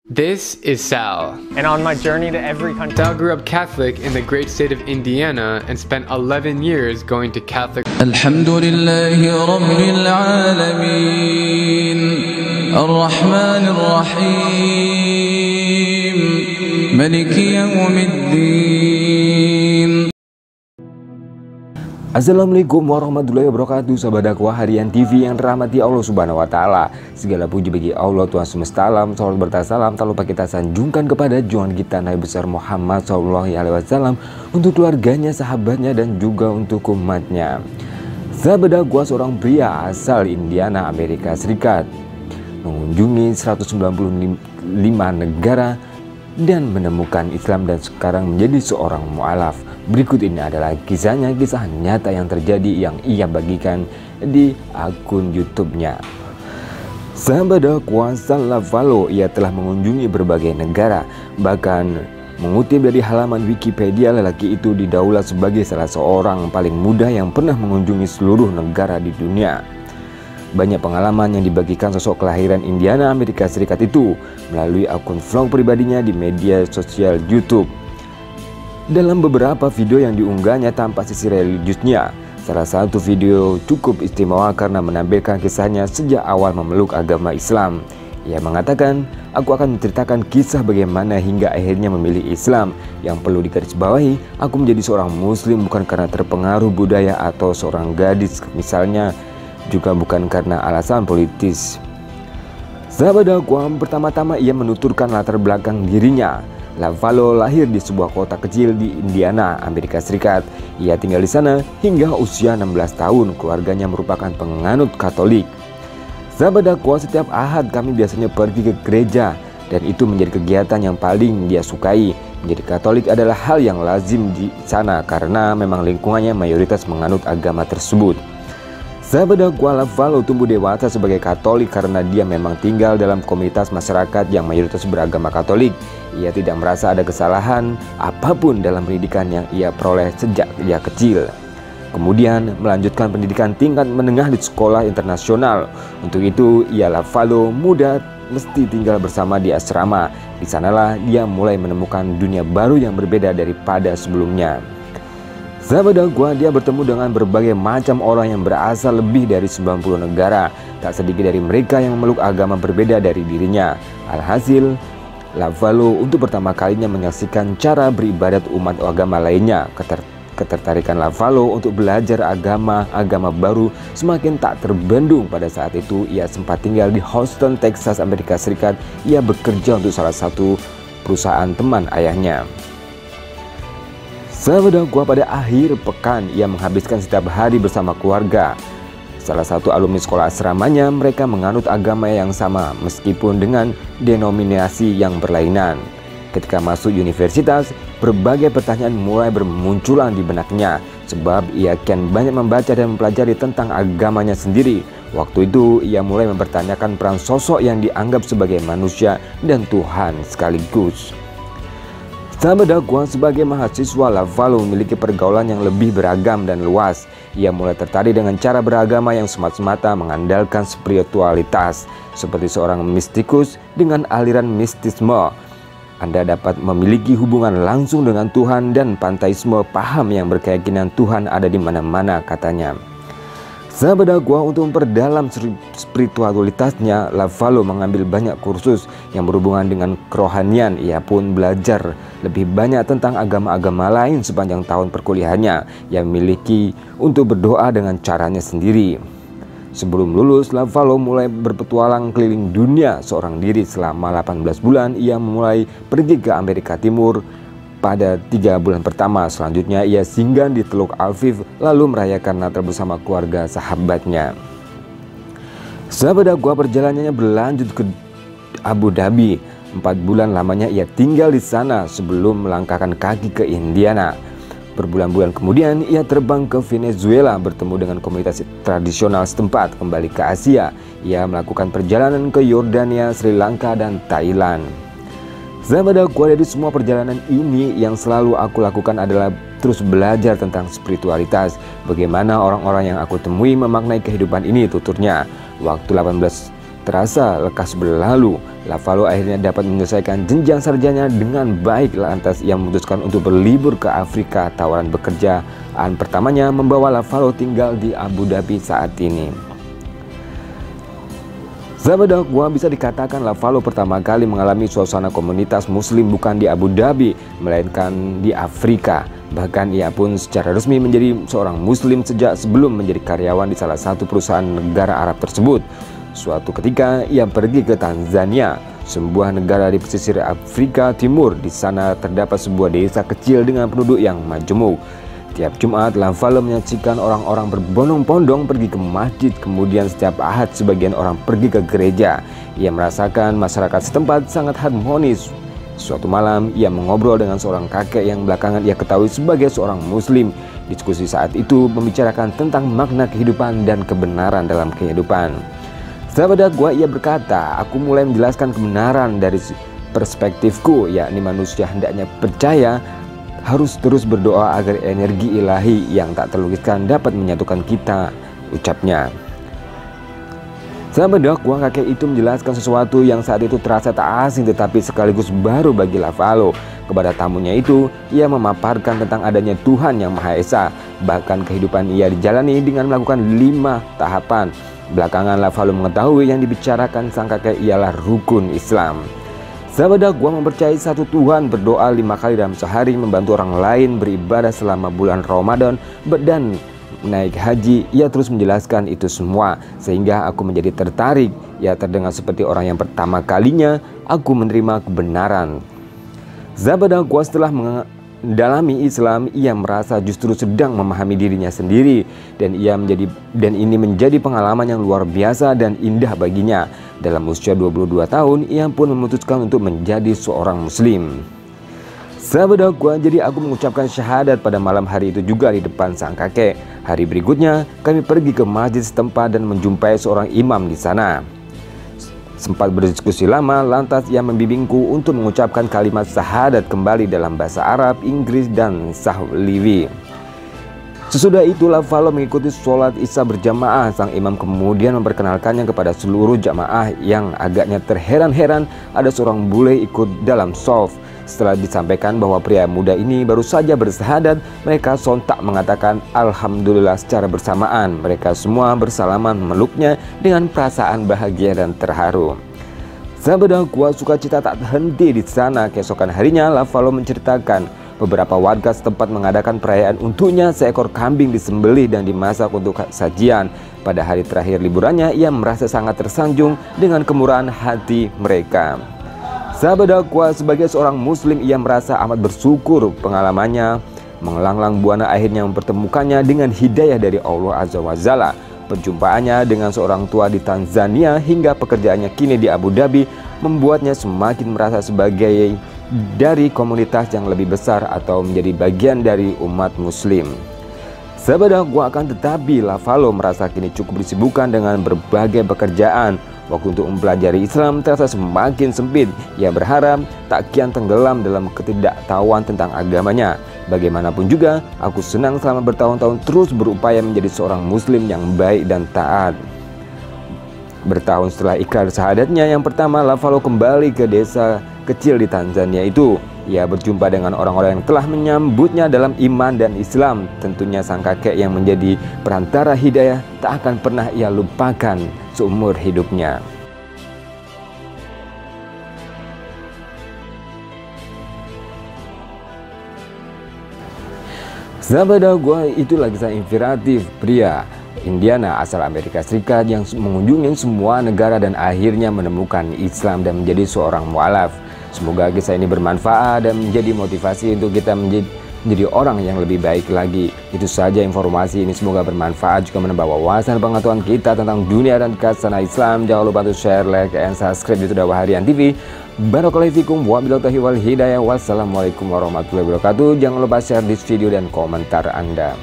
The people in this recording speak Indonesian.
This is Sal. And on my journey to every country, Sal grew up Catholic in the great state of Indiana and spent 11 years going to Catholic. Alhamdulillahi Rabbil Alamin Ar-Rahmanir Rahim Maliki Yawmiddin. Assalamualaikum warahmatullahi wabarakatuh, sahabat dakwah harian TV yang dirahmati Allah Subhanahu wa taala. Segala puji bagi Allah Tuhan semesta alam. Salawat bertasalam tak lupa kita sanjungkan kepada junjungan kita Nabi besar Muhammad SAW untuk keluarganya, sahabatnya dan juga untuk umatnya. Sahabat dakwah, seorang pria asal Indiana, Amerika Serikat mengunjungi 195 negara dan menemukan Islam dan sekarang menjadi seorang mu'alaf. Berikut ini adalah kisahnya, kisah nyata yang terjadi yang ia bagikan di akun YouTube-nya. Sahabat dakwah, Sal Lavalo, ia telah mengunjungi berbagai negara. Bahkan mengutip dari halaman Wikipedia, lelaki itu didaulat sebagai salah seorang paling muda yang pernah mengunjungi seluruh negara di dunia. Banyak pengalaman yang dibagikan sosok kelahiran Indiana, Amerika Serikat itu melalui akun vlog pribadinya di media sosial YouTube. Dalam beberapa video yang diunggahnya tanpa sisi religiusnya, salah satu video cukup istimewa karena menampilkan kisahnya sejak awal memeluk agama Islam. Ia mengatakan, "Aku akan menceritakan kisah bagaimana hingga akhirnya memilih Islam. Yang perlu digarisbawahi, aku menjadi seorang muslim bukan karena terpengaruh budaya atau seorang gadis misalnya, juga bukan karena alasan politis." Sahabat dakwah, pertama-tama ia menuturkan latar belakang dirinya. Lavalo lahir di sebuah kota kecil di Indiana, Amerika Serikat. Ia tinggal di sana hingga usia 16 tahun. Keluarganya merupakan penganut Katolik. Sahabat dakwah, setiap Ahad kami biasanya pergi ke gereja dan itu menjadi kegiatan yang paling dia sukai. Menjadi Katolik adalah hal yang lazim di sana karena memang lingkungannya mayoritas menganut agama tersebut. Sahabat dakwah, Lavalo tumbuh dewasa sebagai Katolik karena dia memang tinggal dalam komunitas masyarakat yang mayoritas beragama Katolik. Ia tidak merasa ada kesalahan apapun dalam pendidikan yang ia peroleh sejak ia kecil. Kemudian melanjutkan pendidikan tingkat menengah di sekolah internasional. Untuk itu ia, Lavalo muda, mesti tinggal bersama di asrama. Di sanalah dia mulai menemukan dunia baru yang berbeda daripada sebelumnya. Sahabat dakwah, dia bertemu dengan berbagai macam orang yang berasal lebih dari 90 negara. Tak sedikit dari mereka yang memeluk agama berbeda dari dirinya. Alhasil, Lavalo untuk pertama kalinya menyaksikan cara beribadat umat agama lainnya. Ketertarikan Lavalo untuk belajar agama baru semakin tak terbendung. Pada saat itu ia sempat tinggal di Houston, Texas, Amerika Serikat. Ia bekerja untuk salah satu perusahaan teman ayahnya. Sahabat dakwah, pada akhir pekan ia menghabiskan setiap hari bersama keluarga. Salah satu alumni sekolah asramanya, mereka menganut agama yang sama meskipun dengan denominasi yang berlainan. Ketika masuk universitas, berbagai pertanyaan mulai bermunculan di benaknya sebab ia kian banyak membaca dan mempelajari tentang agamanya sendiri. Waktu itu ia mulai mempertanyakan peran sosok yang dianggap sebagai manusia dan Tuhan sekaligus. Sahabat dakwah, sebagai mahasiswa, Lavalo memiliki pergaulan yang lebih beragam dan luas. Ia mulai tertarik dengan cara beragama yang semata-mata mengandalkan spiritualitas, seperti seorang mistikus dengan aliran mistisme. Anda dapat memiliki hubungan langsung dengan Tuhan dan panteisme, paham yang berkeyakinan Tuhan ada di mana-mana, katanya. Sahabat dakwah, untuk memperdalam spiritualitasnya, Lavalo mengambil banyak kursus yang berhubungan dengan kerohanian. Ia pun belajar lebih banyak tentang agama-agama lain sepanjang tahun perkuliahannya yang memiliki untuk berdoa dengan caranya sendiri. Sebelum lulus, Lavalo mulai berpetualang keliling dunia seorang diri. Selama 18 bulan ia mulai pergi ke Amerika Timur. Pada 3 bulan pertama, selanjutnya ia singgah di Teluk Aviv lalu merayakan Natal bersama keluarga sahabatnya. Sahabat dakwah, perjalanannya berlanjut ke Abu Dhabi. 4 bulan lamanya ia tinggal di sana sebelum melangkahkan kaki ke Indiana. Berbulan-bulan kemudian ia terbang ke Venezuela bertemu dengan komunitas tradisional setempat. Kembali ke Asia, ia melakukan perjalanan ke Yordania, Sri Lanka dan Thailand. Sahabat dakwah, dari semua perjalanan ini yang selalu aku lakukan adalah terus belajar tentang spiritualitas. Bagaimana orang-orang yang aku temui memaknai kehidupan ini, tuturnya. Waktu 18 terasa lekas berlalu. Lavallo akhirnya dapat menyelesaikan jenjang sarjana dengan baik. Lantas ia memutuskan untuk berlibur ke Afrika. Tawaran pekerjaan pertamanya membawa Lavallo tinggal di Abu Dhabi saat ini. Sahabat dakwah, bisa dikatakan Lavallo pertama kali mengalami suasana komunitas muslim bukan di Abu Dhabi, melainkan di Afrika. Bahkan ia pun secara resmi menjadi seorang muslim sejak sebelum menjadi karyawan di salah satu perusahaan negara Arab tersebut. Suatu ketika ia pergi ke Tanzania, sebuah negara di pesisir Afrika Timur. Di sana terdapat sebuah desa kecil dengan penduduk yang majemuk. Tiap Jumat, Lavallo menyaksikan orang-orang berbondong-bondong pergi ke masjid. Kemudian setiap Ahad sebagian orang pergi ke gereja. Ia merasakan masyarakat setempat sangat harmonis. Suatu malam, ia mengobrol dengan seorang kakek yang belakangan ia ketahui sebagai seorang muslim. Diskusi saat itu membicarakan tentang makna kehidupan dan kebenaran dalam kehidupan. Sahabat dakwah, ia berkata, "Aku mulai menjelaskan kebenaran dari perspektifku, yakni manusia hendaknya percaya, harus terus berdoa agar energi ilahi yang tak terlukiskan dapat menyatukan kita," ucapnya. Sahabat dakwah, kakek itu menjelaskan sesuatu yang saat itu terasa tak asing tetapi sekaligus baru bagi Lavallo. Kepada tamunya itu, ia memaparkan tentang adanya Tuhan yang Maha Esa. Bahkan kehidupan ia dijalani dengan melakukan 5 tahapan. Belakangan Lavallo mengetahui yang dibicarakan sang kakek ialah rukun Islam. Sahabat dakwah, mempercayai satu Tuhan, berdoa 5 kali dalam sehari, membantu orang lain, beribadah selama bulan Ramadan, dan naik haji. Ia terus menjelaskan itu semua sehingga aku menjadi tertarik. Ia terdengar seperti orang yang pertama kalinya aku menerima kebenaran. Sahabat dakwah, setelah mendalami Islam, ia merasa justru sedang memahami dirinya sendiri dan ini menjadi pengalaman yang luar biasa dan indah baginya. Dalam usia 22 tahun, ia pun memutuskan untuk menjadi seorang muslim. Sahabat dakwah, jadi aku mengucapkan syahadat pada malam hari itu juga di depan sang kakek. Hari berikutnya, kami pergi ke masjid setempat dan menjumpai seorang imam di sana. Sempat berdiskusi lama, lantas ia membimbingku untuk mengucapkan kalimat syahadat kembali dalam bahasa Arab, Inggris, dan Sahliwi. Sesudah itu Lavallo mengikuti sholat Isya berjamaah. Sang imam kemudian memperkenalkannya kepada seluruh jamaah yang agaknya terheran-heran ada seorang bule ikut dalam shaf. Setelah disampaikan bahwa pria muda ini baru saja bersyahadat, mereka sontak mengatakan Alhamdulillah secara bersamaan. Mereka semua bersalaman memeluknya dengan perasaan bahagia dan terharu. Sahabat dakwah, sukacita tak henti di sana. Keesokan harinya Lavallo menceritakan beberapa warga setempat mengadakan perayaan untuknya. Seekor kambing disembelih dan dimasak untuk sajian. Pada hari terakhir liburannya, ia merasa sangat tersanjung dengan kemurahan hati mereka. Sahabat dakwah, sebagai seorang muslim ia merasa amat bersyukur. Pengalamannya melanglang buana akhirnya mempertemukannya dengan hidayah dari Allah Azza wa Jalla. Perjumpaannya dengan seorang tua di Tanzania hingga pekerjaannya kini di Abu Dhabi membuatnya semakin merasa sebagai dari komunitas yang lebih besar atau menjadi bagian dari umat muslim. Sahabat dakwah, akan tetapi Lavallo merasa kini cukup disibukkan dengan berbagai pekerjaan. Waktu untuk mempelajari Islam terasa semakin sempit. Ia berharap tak kian tenggelam dalam ketidaktahuan tentang agamanya. Bagaimanapun juga, aku senang selama bertahun-tahun terus berupaya menjadi seorang muslim yang baik dan taat. Bertahun setelah ikrar syahadatnya yang pertama, Lavallo kembali ke desa kecil di Tanzania itu. Ia berjumpa dengan orang-orang yang telah menyambutnya dalam iman dan Islam. Tentunya sang kakek yang menjadi perantara hidayah tak akan pernah ia lupakan seumur hidupnya. Sahabat dakwah, itulah kisah inspiratif pria Indiana asal Amerika Serikat yang mengunjungi semua negara dan akhirnya menemukan Islam dan menjadi seorang mualaf. Semoga kisah ini bermanfaat dan menjadi motivasi untuk kita menjadi orang yang lebih baik lagi. Itu saja informasi ini, semoga bermanfaat juga menambah wawasan pengetahuan kita tentang dunia dan khasana Islam. Jangan lupa untuk share, like, dan subscribe di Dakwah Harian TV. Barakallahu fikum, wabillahi taufiq wal hidayah. Wassalamualaikum warahmatullahi wabarakatuh. Jangan lupa share this video dan komentar Anda.